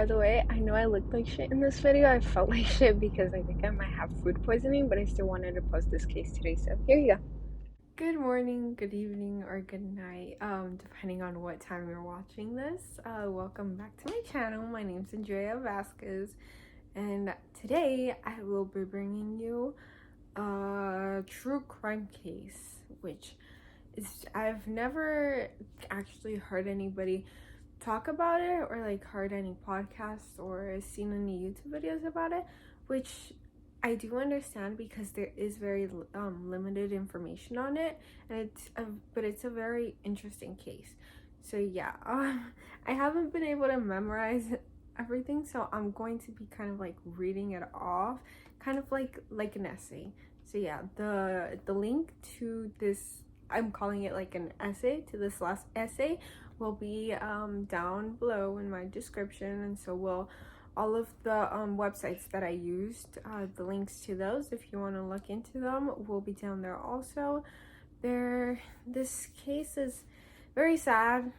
the way, I know I looked like shit in this video. I felt like shit because I think I might have food poisoning, but I still wanted to post this case today, so here you go. Good morning, good evening, or good night, depending on what time you're watching this. Welcome back to my channel. My name's Andrea Vasquez, and today I will be bringing you a true crime case, which is, I've never actually heard anybody talk about it or like heard any podcasts or seen any YouTube videos about it, which I do understand because there is very limited information on it, and but it's a very interesting case. So yeah, I haven't been able to memorize everything, so I'm going to be kind of like reading it off, kind of like an essay. So yeah, the link to this, I'm calling it like an essay, to this last essay will be down below in my description, and so will all of the websites that I used. The links to those, if you want to look into them, will be down there also. This case is very sad.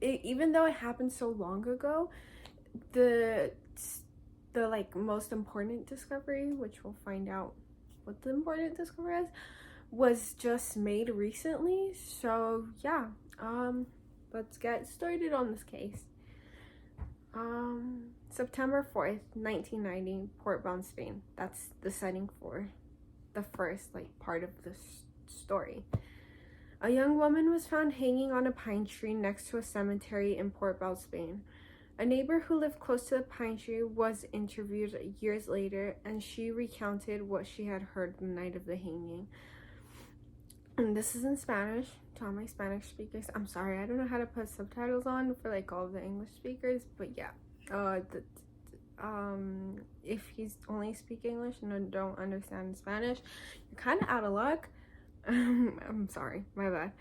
Even though it happened so long ago, the like most important discovery, which we'll find out what the important discovery is, was just made recently. So yeah, let's get started on this case. September 4th, 1990, Port Bound, Spain. That's the setting for the first like part of this story. A young woman was found hanging on a pine tree next to a cemetery in Port Bound, Spain. A neighbor who lived close to the pine tree was interviewed years later, and she recounted what she had heard the night of the hanging. And this is in Spanish to all my Spanish speakers. I'm sorry, I don't know how to put subtitles on for like all the English speakers, but yeah, if you only speak English and don't understand Spanish, you're kind of out of luck. I'm sorry, my bad.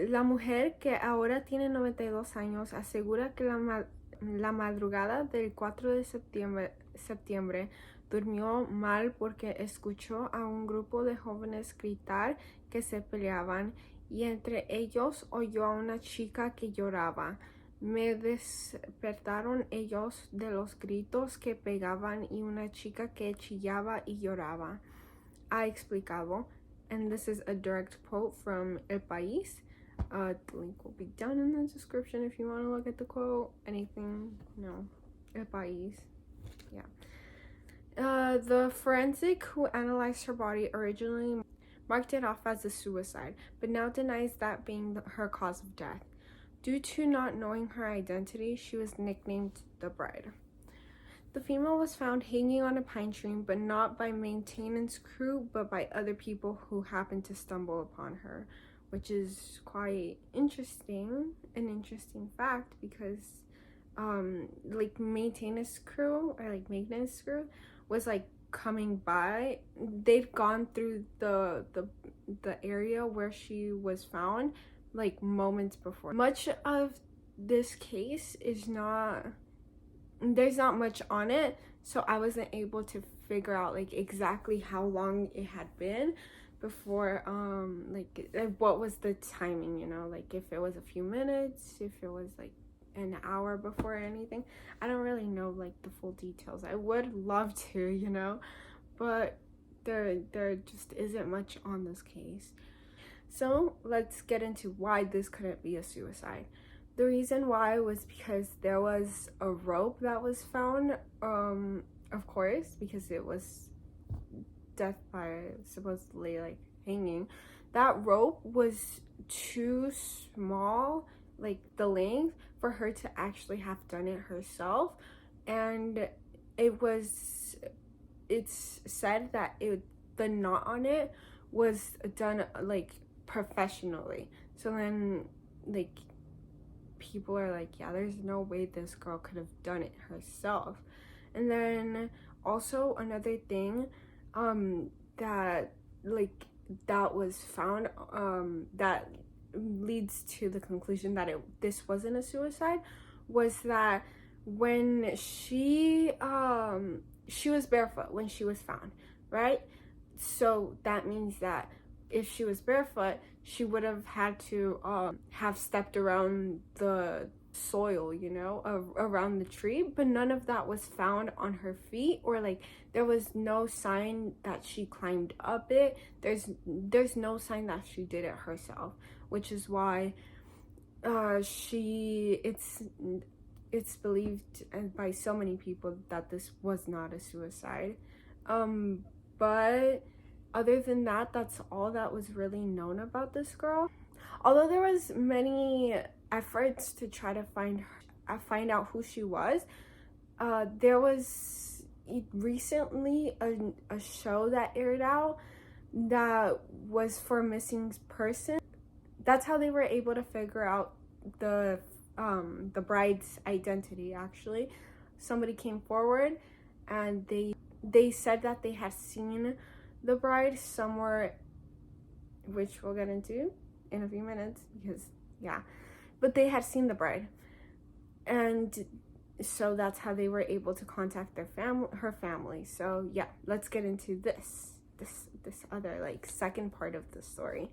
La mujer, que ahora tiene 92 años, asegura que la madrugada del 4 de septiembre durmió mal porque escuchó a un grupo de jóvenes gritar que se peleaban, y entre ellos oyó a una chica que lloraba. Me despertaron ellos de los gritos que pegaban y una chica que chillaba y lloraba, ha explicado. And this is a direct quote from El País. The link will be down in the description if you want to look at the quote. Anything, no, El País. Yeah. The forensic who analyzed her body originally marked it off as a suicide, but now denies that being her cause of death. Due to not knowing her identity, she was nicknamed the Bride. The female was found hanging on a pine tree, but not by maintenance crew, but by other people who happened to stumble upon her, which is quite interesting, an interesting fact, because like maintenance crew was like coming by. They'd gone through the area where she was found like moments before. Much of this case is not, there's not much on it, so I wasn't able to figure out like exactly how long it had been before, like what was the timing, you know, like if it was a few minutes, if it was like an hour before anything. I don't really know like the full details. I would love to, you know, but there just isn't much on this case. So let's get into why this couldn't be a suicide. The reason why was because there was a rope that was found, of course, because it was death by supposedly like hanging. That rope was too small, like the length, for her to actually have done it herself, and it's said that the knot on it was done like professionally. So then like people are like, yeah, there's no way this girl could have done it herself. And then also another thing that was found that leads to the conclusion that this wasn't a suicide, was that when she was barefoot when she was found, right? So that means that if she was barefoot, she would have had to have stepped around the soil, you know, around the tree, but none of that was found on her feet, or like there was no sign that she climbed up it. There's no sign that she did it herself, which is why it's believed by so many people that this was not a suicide. But other than that, that's all that was really known about this girl. Although there was many efforts to try to find out who she was, there was recently a show that aired out that was for missing person. That's how they were able to figure out the bride's identity. Actually, somebody came forward and they said that they had seen the bride somewhere, which we'll get into in a few minutes, because yeah, but they had seen the bride, and so that's how they were able to contact her family. So yeah, let's get into this other, like, second part of the story.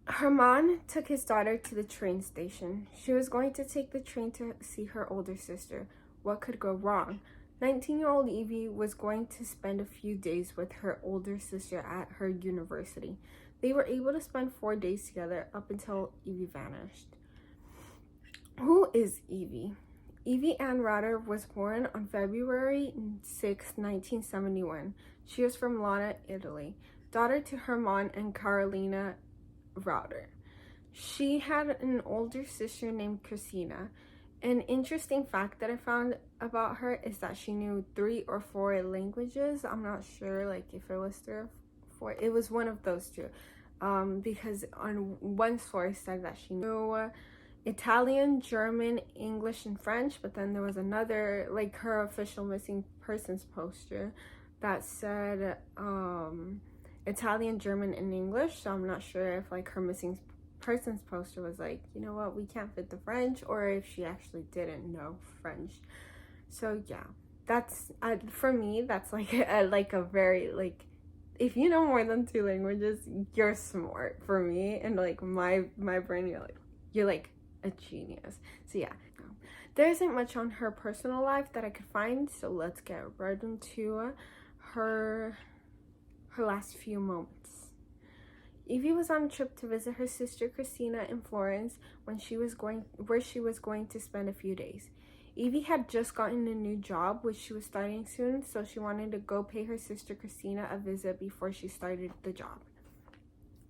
Herman took his daughter to the train station. She was going to take the train to see her older sister. What could go wrong? 19-year-old Evi was going to spend a few days with her older sister at her university. They were able to spend 4 days together up until Evi vanished. Who is Evi? Evi Anna Rauter was born on February 6, 1971. She was from Lana, Italy, daughter to Herman and Carolina Rauter. She had an older sister named Christina. An interesting fact that I found about her is that she knew 3 or 4 languages. I'm not sure, like, if it was 3 or 4. It was one of those two, because on one source said that she knew Italian, German, English, and French, but then there was another, like, her official missing persons poster that said Italian, German, and English. So I'm not sure if, like, her missing persons poster was like, you know what, we can't fit the French, or if she actually didn't know French. So yeah, that's for me, that's like a very, like, if you know more than 2 languages, you're smart. For me, and like my brain, you're like a genius. So yeah, there isn't much on her personal life that I could find, so let's get right into her last few moments. Evi was on a trip to visit her sister Christina in Florence where she was going to spend a few days. Evi had just gotten a new job, which she was starting soon, so she wanted to go pay her sister Christina a visit before she started the job.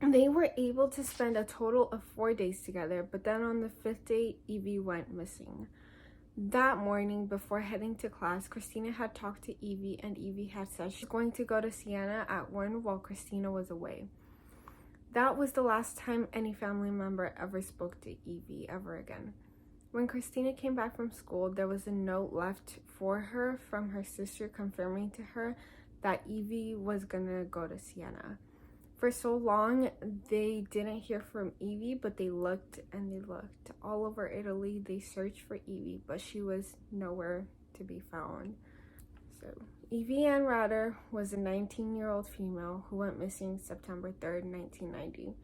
They were able to spend a total of 4 days together, but then on the 5th day, Evi went missing. That morning, before heading to class, Christina had talked to Evi, and Evi had said she was going to go to Siena at 1 while Christina was away. That was the last time any family member ever spoke to Evi ever again. When Christina came back from school, there was a note left for her from her sister confirming to her that Evi was gonna go to Siena. For so long, they didn't hear from Evi, but they looked and they looked. All over Italy, they searched for Evi, but she was nowhere to be found. So, Evi Anna Rauter was a 19-year-old female who went missing September 3rd, 1990.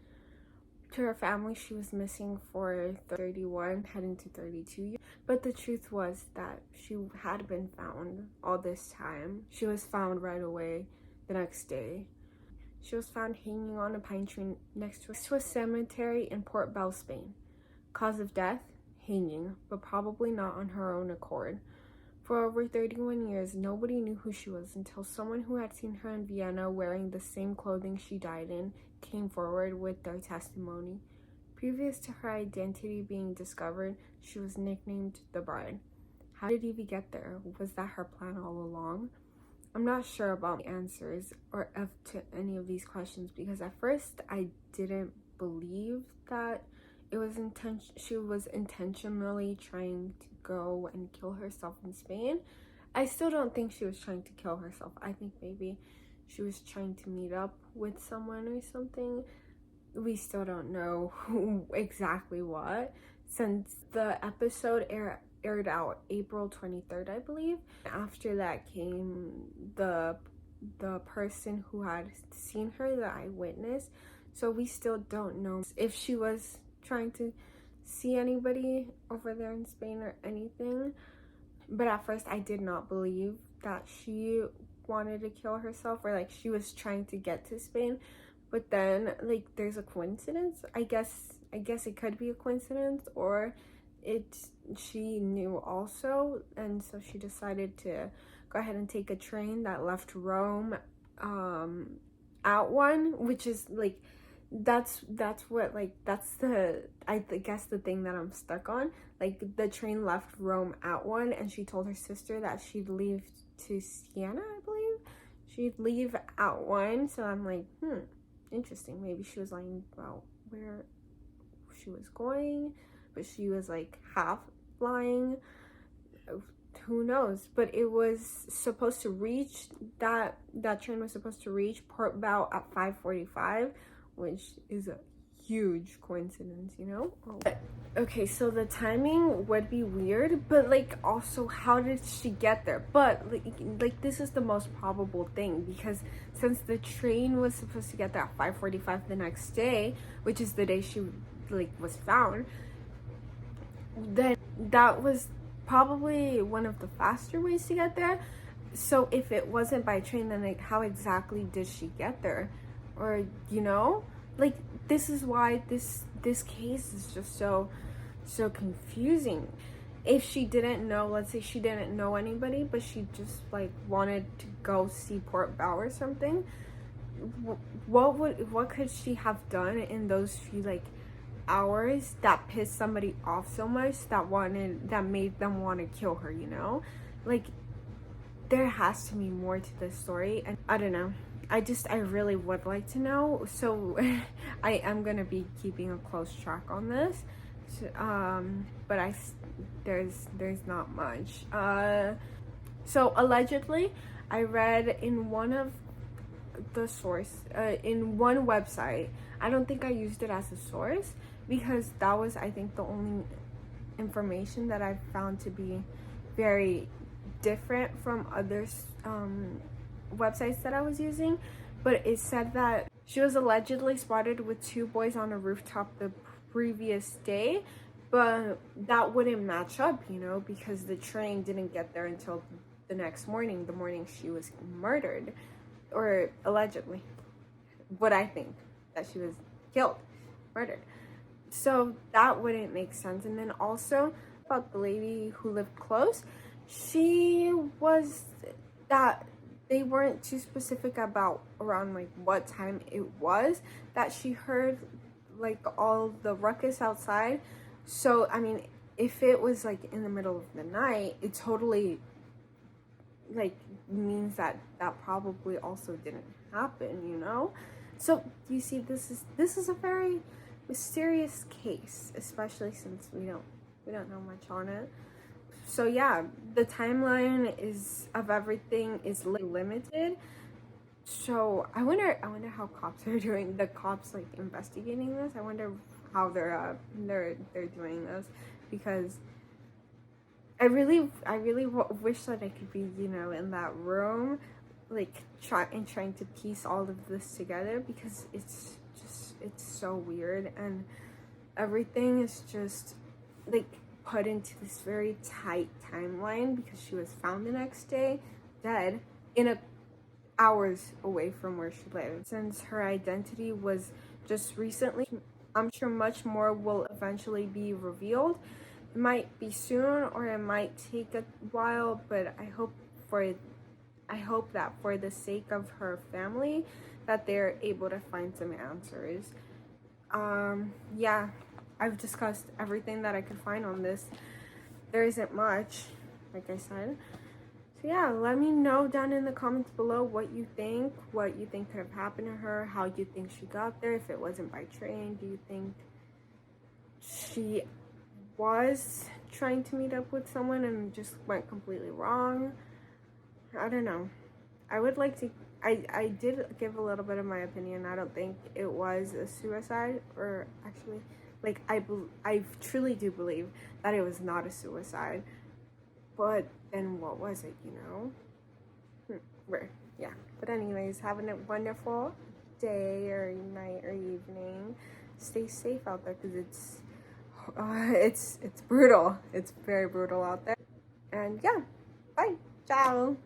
To her family, she was missing for 31, heading to 32 years. But the truth was that she had been found all this time. She was found right away the next day. She was found hanging on a pine tree next to a cemetery in Port Bell, Spain. Cause of death? Hanging, but probably not on her own accord. For over 31 years, nobody knew who she was until someone who had seen her in Vienna wearing the same clothing she died in came forward with their testimony. Previous to her identity being discovered, she was nicknamed the Bride. How did Evi get there? Was that her plan all along? I'm not sure about the answers or to any of these questions, because at first I didn't believe that she was intentionally trying to go and kill herself in Spain. I still don't think she was trying to kill herself. I think maybe she was trying to meet up with someone or something. We still don't know who exactly what, since the episode aired out April 23rd, I believe. After that came the person who had seen her, the eyewitness. So we still don't know if she was trying to see anybody over there in Spain or anything. But at first I did not believe that she wanted to kill herself, or like she was trying to get to Spain. But then like there's a coincidence. I guess it could be a coincidence, or she knew also, and so she decided to go ahead and take a train that left Rome at 1, which is like that's what like that's the I guess the thing that I'm stuck on. Like the train left Rome at 1, and she told her sister that she'd leave to Siena, I believe. She'd leave at 1, so I'm like, interesting. Maybe she was lying about where she was going, but she was like half lying. Who knows? But it was supposed to reach that train was supposed to reach Port Bow at 5:45, which is a huge coincidence, you know? Okay, so the timing would be weird, but like also how did she get there? But like this is the most probable thing, because since the train was supposed to get there at 5:45 the next day, which is the day she like was found, then that was probably one of the faster ways to get there. So if it wasn't by train, then like how exactly did she get there? Or, you know, like this is why this case is just so confusing. If she didn't know, let's say she didn't know anybody, but she just like wanted to go see Port Bow or something, what could she have done in those few like hours that pissed somebody off so much that made them want to kill her, you know? Like there has to be more to this story, and I don't know. I really would like to know. So I am gonna be keeping a close track on this. But there's not much. So allegedly, I read in one of the source in one website. I don't think I used it as a source because that was, I think, the only information that I found to be very different from other websites that I was using. But it said that she was allegedly spotted with 2 boys on a rooftop the previous day, but that wouldn't match up, you know, because the train didn't get there until the next morning, the morning she was murdered, or allegedly, what I think, that she was killed, murdered. So that wouldn't make sense. And then also about the lady who lived close, she was that they weren't too specific about around like what time it was that she heard like all the ruckus outside. So I mean, if it was like in the middle of the night, it totally like means that probably also didn't happen, you know? So you see, this is a very mysterious case, especially since we don't know much on it. So yeah, the timeline of everything is limited. So I wonder how cops are doing. The cops like investigating this. I wonder how they're doing this, because I really wish that I could be, you know, in that room, like trying to piece all of this together, because it's so weird, and everything is just like put into this very tight timeline, because she was found the next day dead in hours away from where she lived. Since her identity was just recently, I'm sure much more will eventually be revealed. It might be soon, or it might take a while, but I hope that for the sake of her family, that they're able to find some answers. Yeah, I've discussed everything that I could find on this. There isn't much, like I said. So yeah, let me know down in the comments below what you think could have happened to her, how you think she got there, if it wasn't by train. Do you think she was trying to meet up with someone and just went completely wrong? I don't know. I would like to, I did give a little bit of my opinion. I don't think it was a suicide, or actually, like, I truly do believe that it was not a suicide. But then what was it, you know? Yeah. But anyways, having a wonderful day or night or evening. Stay safe out there, because it's it's brutal. It's very brutal out there. And yeah, bye. Ciao.